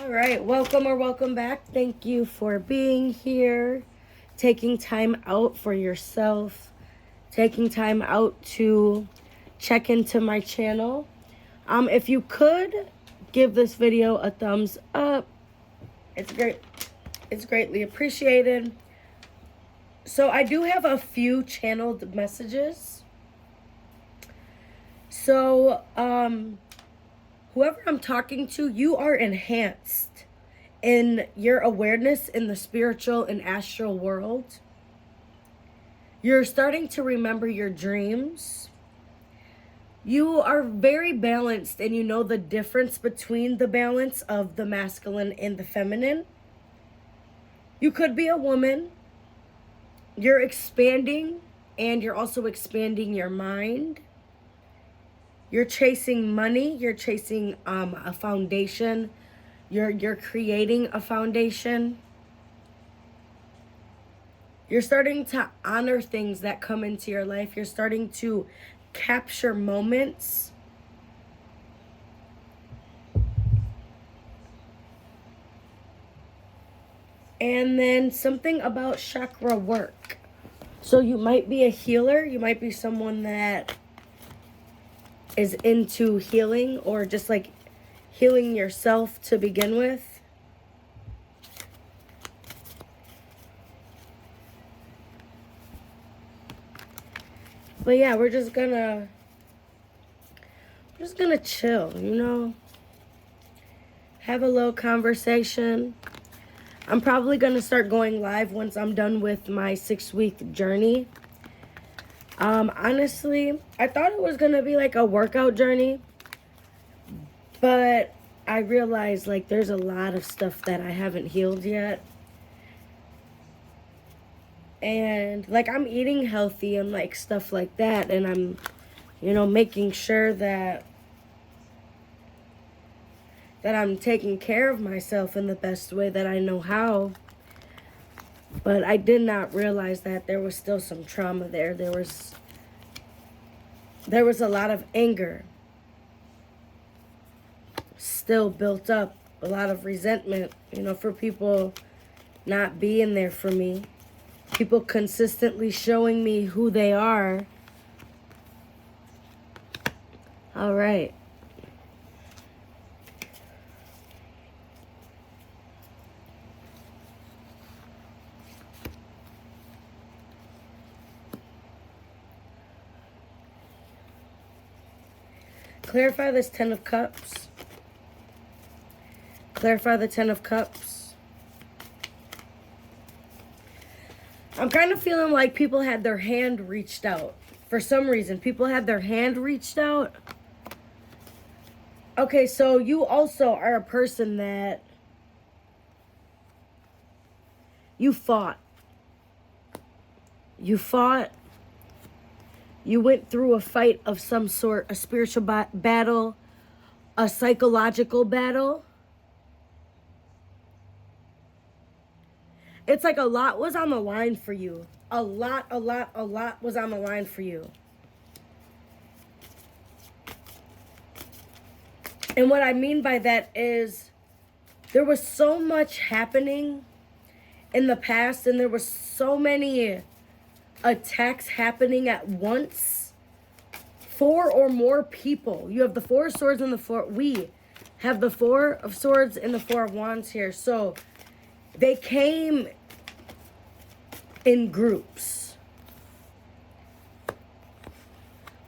All right, welcome or welcome back. Thank you for being here, taking time out for yourself, taking time out to check into my channel. If you could give this video a thumbs up, it's great. It's greatly appreciated. So I do have a few channeled messages. So, whoever I'm talking to, you are enhanced in your awareness in the spiritual and astral world. You're starting to remember your dreams. You are very balanced and you know the difference between the balance of the masculine and the feminine. You could be a woman. You're expanding and you're also expanding your mind. You're chasing money. You're chasing a foundation. You're creating a foundation. You're starting to honor things that come into your life. You're starting to capture moments. And then something about chakra work. So you might be a healer. You might be someone that is into healing or just like healing yourself to begin with. But yeah, we're just gonna chill, have a little conversation. I'm probably gonna start going live once I'm done with my 6-week journey. Honestly, I thought it was gonna be like a workout journey, but I realized like there's a lot of stuff that I haven't healed yet. And like I'm eating healthy and like stuff like that, and I'm making sure that I'm taking care of myself in the best way that I know how. But I did not realize that there was still some trauma there. There was a lot of anger still built up, a lot of resentment, for people not being there for me. People consistently showing me who they are. All right. Clarify this 10 of Cups. Clarify the 10 of Cups. I'm kind of feeling like people had their hand reached out. For some reason, people had their hand reached out. Okay, so you also are a person that you fought. You fought. You went through a fight of some sort, a spiritual battle, a psychological battle. It's like a lot was on the line for you. A lot was on the line for you. And what I mean by that is there was so much happening in the past, and there was so many attacks happening at once. 4 or more people. You have the 4 of Swords and the 4. We have the 4 of Swords and the 4 of Wands here. So they came in groups.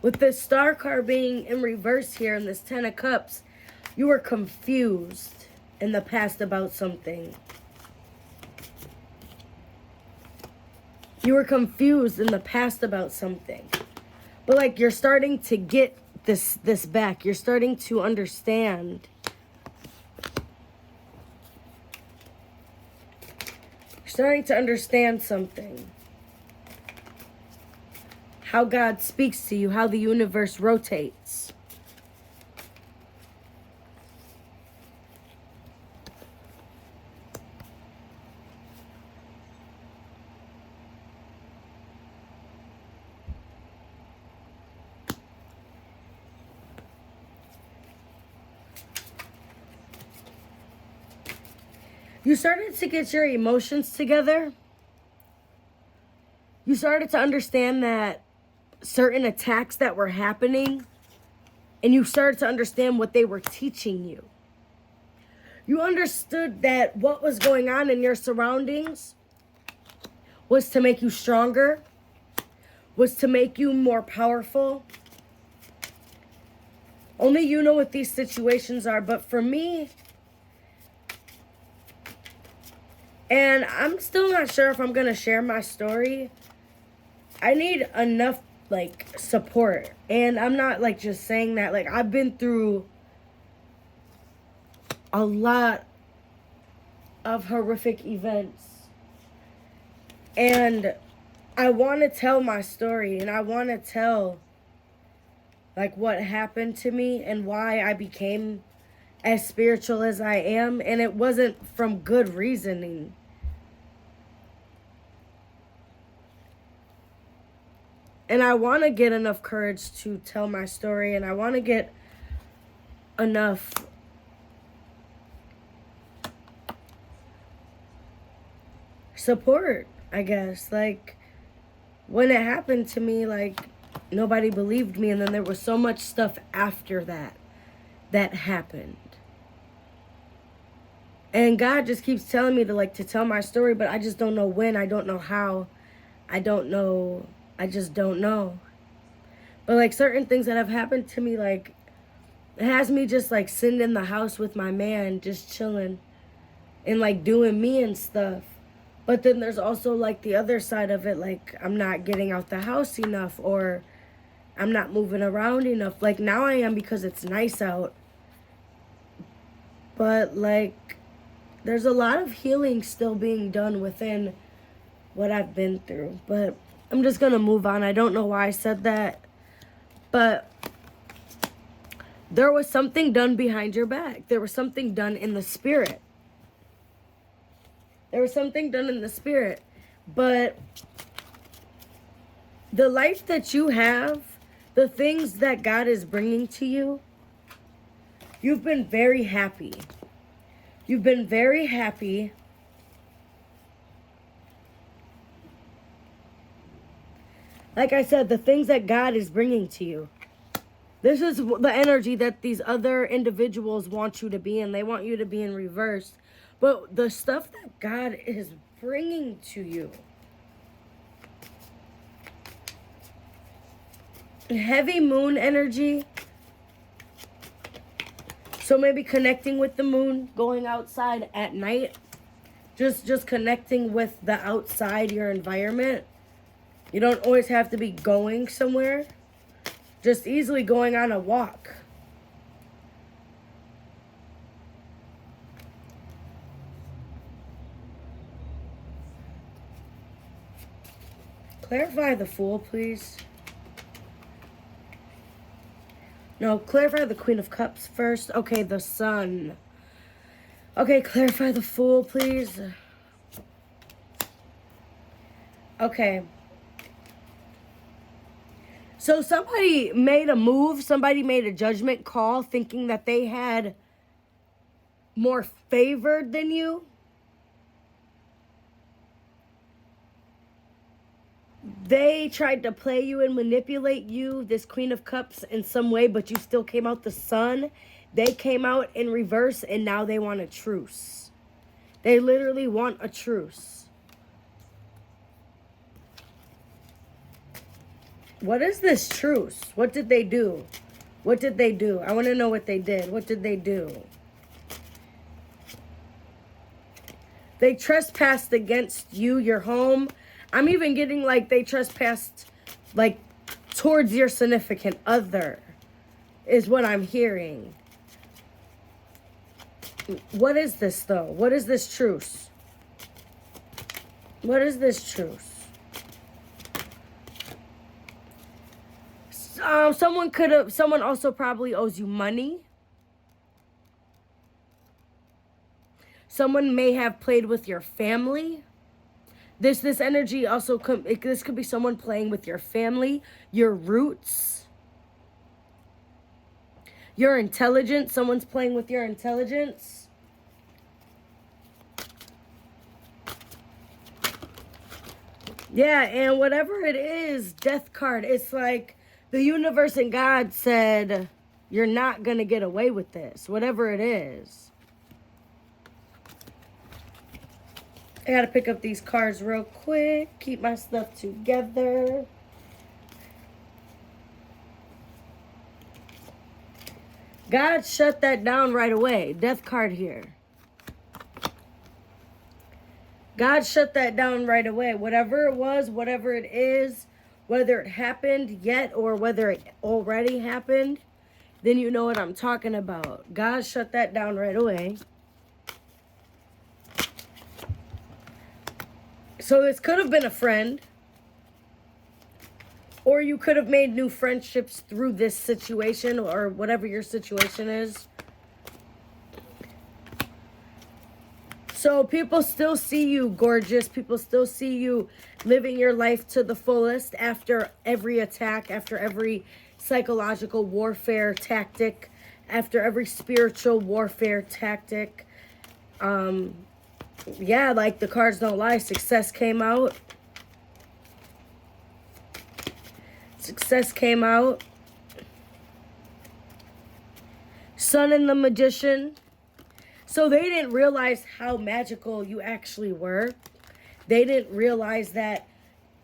With this Star card being in reverse here and this 10 of Cups, you were confused in the past about something. You were confused in the past about something. But like you're starting to get this back. You're starting to understand. You're starting to understand something. How God speaks to you, how the universe rotates. You started to get your emotions together. You started to understand that certain attacks that were happening, and you started to understand what they were teaching you. You understood that what was going on in your surroundings was to make you stronger, was to make you more powerful. Only you know what these situations are, but for me, and I'm still not sure if I'm going to share my story, I need enough, like, support. And I'm not, like, just saying that. Like, I've been through a lot of horrific events. And I want to tell my story, and I want to tell, like, what happened to me and why I became as spiritual as I am. And it wasn't from good reasoning. And I want to get enough courage to tell my story, and I want to get enough support, I guess. Like, when it happened to me, like, nobody believed me, and then there was so much stuff after that happened. And God just keeps telling me to tell my story, but I just don't know when. I don't know how. I don't know. I just don't know. But, like, certain things that have happened to me, like, it has me just, like, sitting in the house with my man, just chilling and, like, doing me and stuff. But then there's also, like, the other side of it, like, I'm not getting out the house enough, or I'm not moving around enough. Like, now I am because it's nice out. But, like, there's a lot of healing still being done within what I've been through. But I'm just going to move on. I don't know why I said that. But there was something done behind your back. There was something done in the spirit. There was something done in the spirit. But the life that you have, the things that God is bringing to you, you've been very happy. You've been very happy. Like I said, the things that God is bringing to you. This is the energy that these other individuals want you to be in. They want you to be in reverse. But the stuff that God is bringing to you. Heavy moon energy. So maybe connecting with the moon, going outside at night. Just connecting with the outside, your environment. You don't always have to be going somewhere. Just easily going on a walk. Clarify the Fool, please. No, clarify the Queen of Cups first. Okay, the Sun. Okay, clarify the Fool, please. Okay. So somebody made a move, somebody made a judgment call thinking that they had more favored than you. They tried to play you and manipulate you, this Queen of Cups, in some way, but you still came out the Sun. They came out in reverse, and now they want a truce. They literally want a truce. What is this truce? What did they do? What did they do? I want to know what they did. What did they do? They trespassed against you, your home. I'm even getting like they trespassed like towards your significant other is what I'm hearing. What is this though? What is this truce? What is this truce? Someone also probably owes you money. Someone may have played with your family. This energy also this could be someone playing with your family, your roots, your intelligence. Someone's playing with your intelligence. Yeah, and whatever it is, death card, it's like the universe and God said, you're not going to get away with this, whatever it is. I got to pick up these cards real quick, keep my stuff together. God shut that down right away. Death card here. God shut that down right away. Whatever it was, whatever it is, whether it happened yet or whether it already happened, then you know what I'm talking about. God shut that down right away. So this could have been a friend. Or you could have made new friendships through this situation or whatever your situation is. So people still see you gorgeous. People still see you living your life to the fullest after every attack, after every psychological warfare tactic, after every spiritual warfare tactic. Yeah, like the cards don't lie. Success came out. Success came out. Sun and the Magician. So they didn't realize how magical you actually were. They didn't realize that,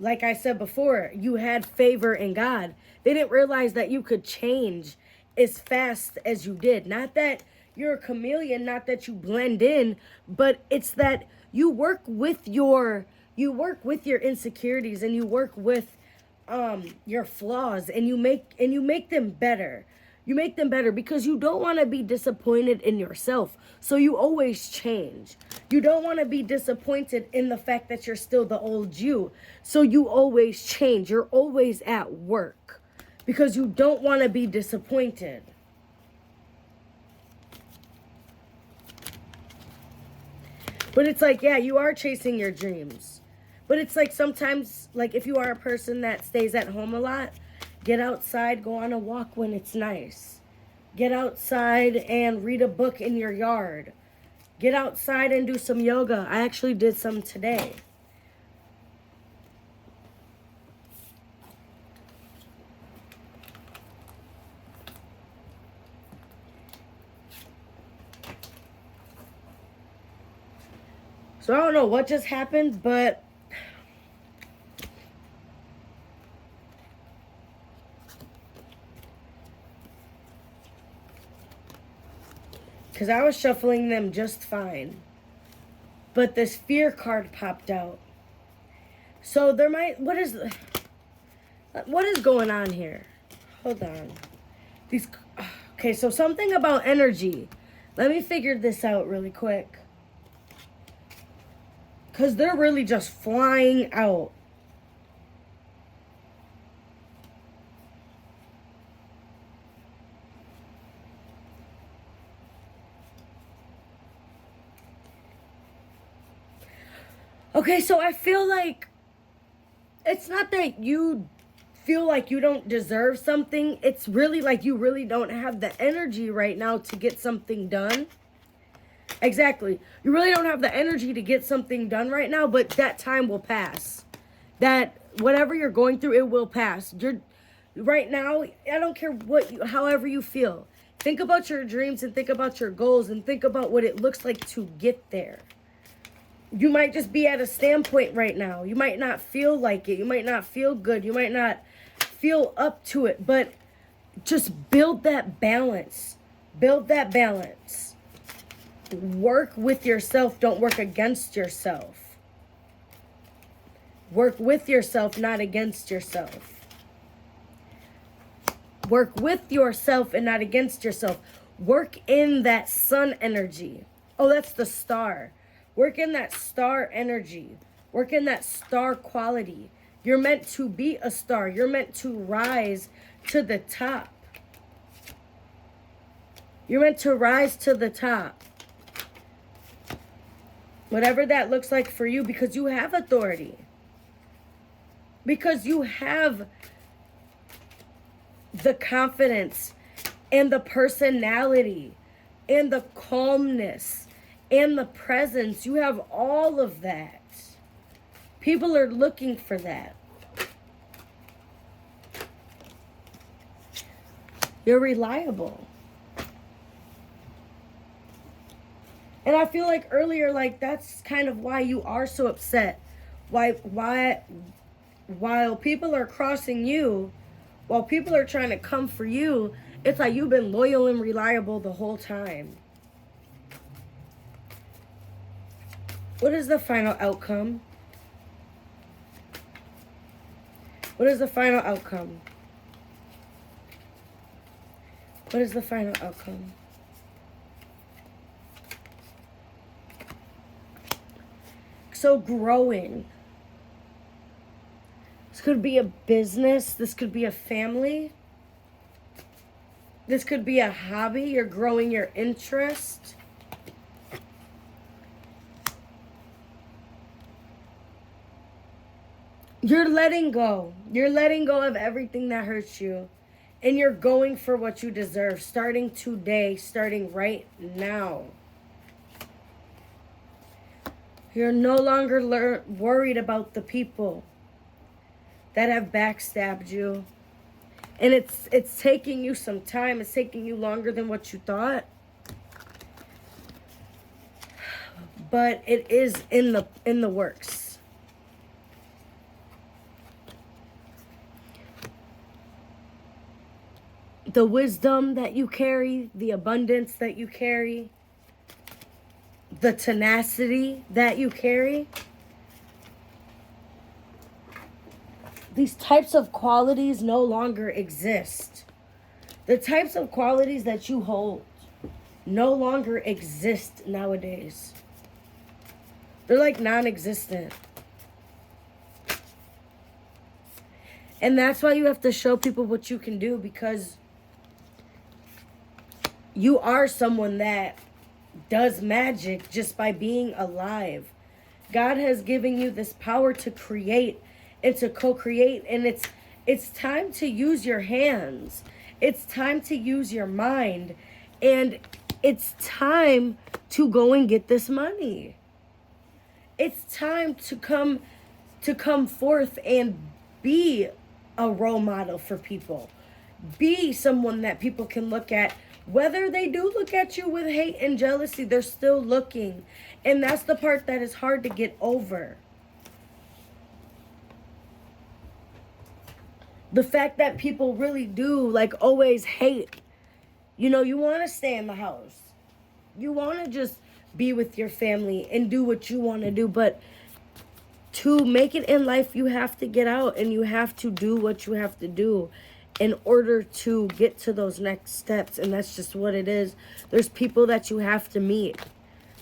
like I said before, you had favor in God. They didn't realize that you could change as fast as you did. Not that you're a chameleon, not that you blend in, but it's that you work with your insecurities and you work with your flaws and you make them better. You make them better because you don't want to be disappointed in yourself. So you always change. You don't want to be disappointed in the fact that you're still the old you. So you always change. You're always at work because you don't want to be disappointed. But it's like, yeah, you are chasing your dreams. But it's like sometimes, like if you are a person that stays at home a lot, get outside, go on a walk when it's nice. Get outside and read a book in your yard. Get outside and do some yoga. I actually did some today. So I don't know what just happened, but because I was shuffling them just fine. But this fear card popped out. So there might, what is going on here? Hold on. Okay, so something about energy. Let me figure this out really quick. Because they're really just flying out. Okay, so I feel like it's not that you feel like you don't deserve something. It's really like you really don't have the energy right now to get something done. Exactly. You really don't have the energy to get something done right now, but that time will pass. That whatever you're going through, it will pass. You're right now, I don't care however you feel. Think about your dreams and think about your goals and think about what it looks like to get there. You might just be at a standpoint right now. You might not feel like it. You might not feel good. You might not feel up to it. But just build that balance. Build that balance. Work with yourself. Don't work against yourself. Work with yourself, not against yourself. Work with yourself and not against yourself. Work in that sun energy. Oh, that's the star. Work in that star energy. Work in that star quality. You're meant to be a star. You're meant to rise to the top. You're meant to rise to the top. Whatever that looks like for you, because you have authority. Because you have the confidence and the personality and the calmness and the presence. You have all of that. People are looking for that. You're reliable. And I feel like earlier, like, that's kind of why you are so upset. Why, while people are crossing you, while people are trying to come for you, it's like you've been loyal and reliable the whole time. What is the final outcome? What is the final outcome? What is the final outcome? So growing. This could be a business. This could be a family. This could be a hobby. You're growing your interest. You're letting go. You're letting go of everything that hurts you. And you're going for what you deserve. Starting today. Starting right now. You're no longer worried about the people that have backstabbed you. And it's taking you some time. It's taking you longer than what you thought. But it is in the works. The wisdom that you carry, the abundance that you carry, the tenacity that you carry, these types of qualities no longer exist. The types of qualities that you hold no longer exist nowadays. They're like non-existent. And that's why you have to show people what you can do, because you are someone that does magic just by being alive. God has given you this power to create and to co-create, and it's time to use your hands. It's time to use your mind, and it's time to go and get this money. It's time to come forth and be a role model for people. Be someone that people can look at. Whether they do look at you with hate and jealousy, they're still looking. And that's the part that is hard to get over. The fact that people really do, like, always hate. You know, you want to stay in the house. You want to just be with your family and do what you want to do. But to make it in life, you have to get out and you have to do what you have to do in order to get to those next steps. And that's just what it is. There's people that you have to meet.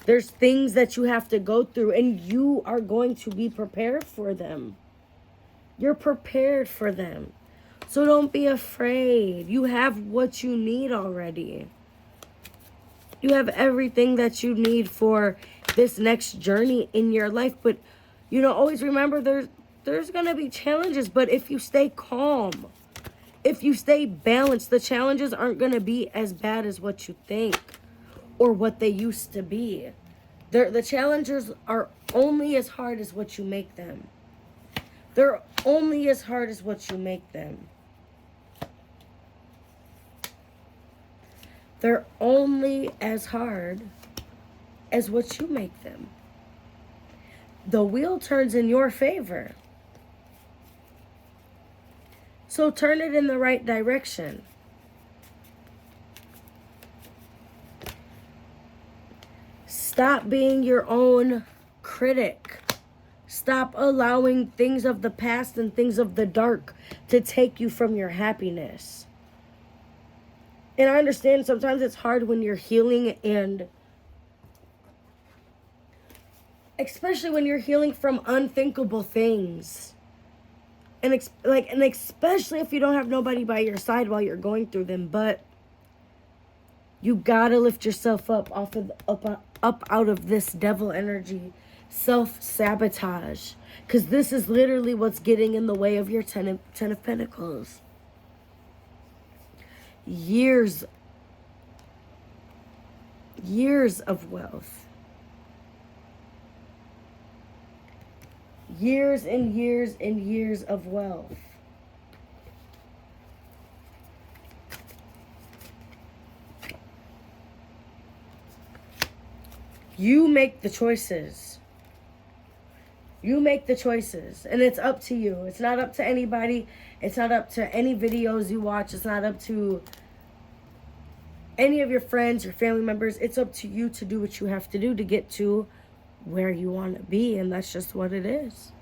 There's things that you have to go through, and you are going to be prepared for them. You're prepared for them. So don't be afraid. You have what you need already. You have everything that you need for this next journey in your life. But, you know, always remember there's going to be challenges. But if you stay calm, if you stay balanced, the challenges aren't going to be as bad as what you think or what they used to be. The challenges are only as hard as what you make them. They're only as hard as what you make them. They're only as hard as what you make them. The wheel turns in your favor. So turn it in the right direction. Stop being your own critic. Stop allowing things of the past and things of the dark to take you from your happiness. And I understand sometimes it's hard when you're healing, and especially when you're healing from unthinkable things. And especially if you don't have nobody by your side while you're going through them. But you gotta lift yourself up up out of this devil energy, self-sabotage. Because this is literally what's getting in the way of your Ten of Pentacles. Years of wealth. years and years and years of wealth. You make the choices. You make the choices. And it's up to you. It's not up to anybody. It's not up to any videos you watch. It's not up to any of your friends, your family members. It's up to you to do what you have to do to get to where you want to be. And that's just what it is.